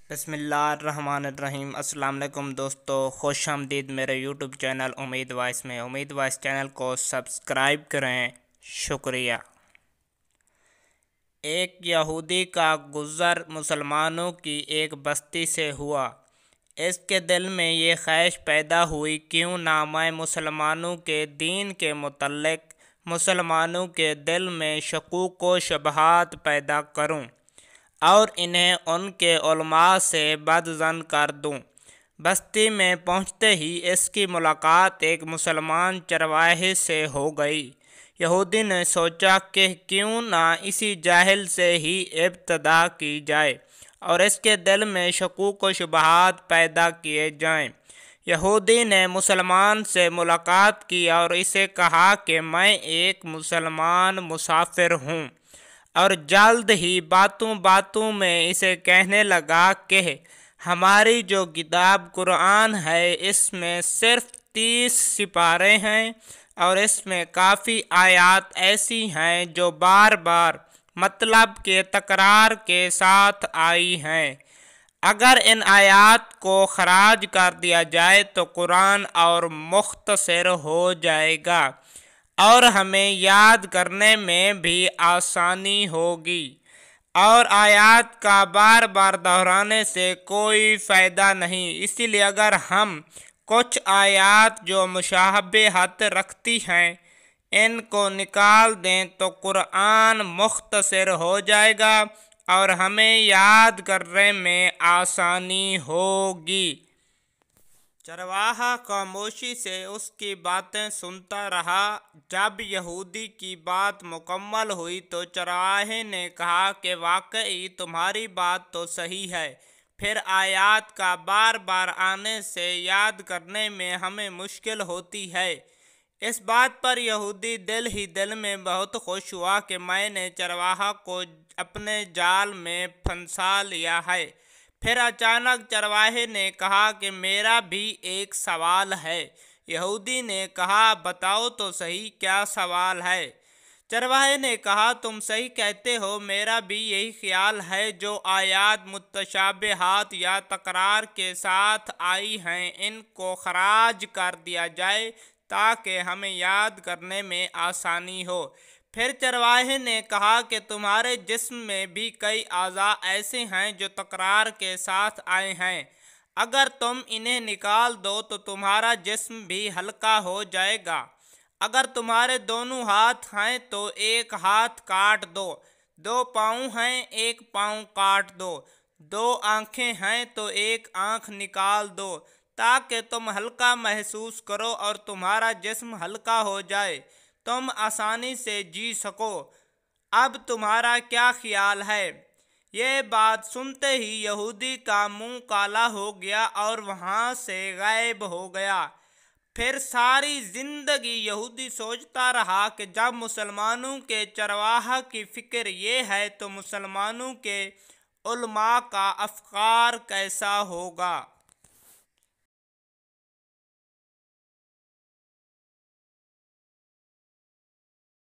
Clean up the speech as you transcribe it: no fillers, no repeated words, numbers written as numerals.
بسم اللہ الرحمن الرحیم۔ السلام علیکم دوستو، خوش آمدید میرے یوٹیوب چینل امید وائس میں۔ امید وائس چینل کو سبسکرائب کریں، شکریہ۔ ایک یہودی کا گزر مسلمانوں کی ایک بستی سے ہوا۔ اس کے دل میں یہ خواہش پیدا ہوئی، کیوں نہ میں مسلمانوں کے دین کے متعلق مسلمانوں کے دل میں شکوک و شبہات پیدا کروں اور انہیں ان کے علماء سے بدظن کر دوں۔ بستی میں پہنچتے ہی اس کی ملاقات ایک مسلمان چرواہے سے ہو گئی۔ یہودی نے سوچا کہ کیوں نہ اسی جاہل سے ہی ابتدا کی جائے اور اس کے دل میں شکوک و شبہات پیدا کیے جائیں۔ یہودی نے مسلمان سے ملاقات کی اور اسے کہا کہ میں ایک مسلمان مسافر ہوں، اور جلد ہی باتوں میں اسے کہنے لگا کہ ہماری جو کتاب قرآن ہے اس میں صرف 30 سپارے ہیں اور اس میں کافی آیات ایسی ہیں جو بار بار مطلب کے تکرار کے ساتھ آئی ہیں۔ اگر ان آیات کو خراج کر دیا جائے تو قرآن اور مختصر ہو جائے گا اور ہمیں یاد کرنے میں بھی آسانی ہوگی، اور آیات کا بار بار دہرانے سے کوئی فائدہ نہیں۔ اسی لیے اگر ہم کچھ آیات جو مشابہت رکھتی ہیں ان کو نکال دیں تو قرآن مختصر ہو جائے گا اور ہمیں یاد کرنے میں آسانی ہوگی۔ چرواہا خاموشی سے اس کی باتیں سنتا رہا۔ جب یہودی کی بات مکمل ہوئی تو چرواہے نے کہا کہ واقعی تمہاری بات تو صحیح ہے، پھر آیات کا بار بار آنے سے یاد کرنے میں ہمیں مشکل ہوتی ہے۔ اس بات پر یہودی دل ہی دل میں بہت خوش ہوا کہ میں نے چرواہا کو اپنے جال میں پھنسا لیا ہے۔ پھر اچانک چرواہے نے کہا کہ میرا بھی ایک سوال ہے۔ یہودی نے کہا بتاؤ تو صحیح، کیا سوال ہے؟ چرواہے نے کہا تم صحیح کہتے ہو، میرا بھی یہی خیال ہے، جو آیات متشابہات یا تکرار کے ساتھ آئی ہیں ان کو خراج کر دیا جائے تاکہ ہمیں یاد کرنے میں آسانی ہو۔ پھر چرواہے نے کہا کہ تمہارے جسم میں بھی کئی اعضاء ایسے ہیں جو تکرار کے ساتھ آئے ہیں، اگر تم انہیں نکال دو تو تمہارا جسم بھی ہلکا ہو جائے گا۔ اگر تمہارے دونوں ہاتھ ہیں تو ایک ہاتھ کاٹ دو، 2 پاؤں ہیں ایک پاؤں کاٹ دو، 2 آنکھیں ہیں تو ایک آنکھ نکال دو، تاکہ تم ہلکا محسوس کرو اور تمہارا جسم ہلکا ہو جائے، تم آسانی سے جی سکو۔ اب تمہارا کیا خیال ہے؟ یہ بات سنتے ہی یہودی کا منہ کالا ہو گیا اور وہاں سے غائب ہو گیا۔ پھر ساری زندگی یہودی سوچتا رہا کہ جب مسلمانوں کے چرواہا کی فکر یہ ہے تو مسلمانوں کے علماء کا افکار کیسا ہوگا۔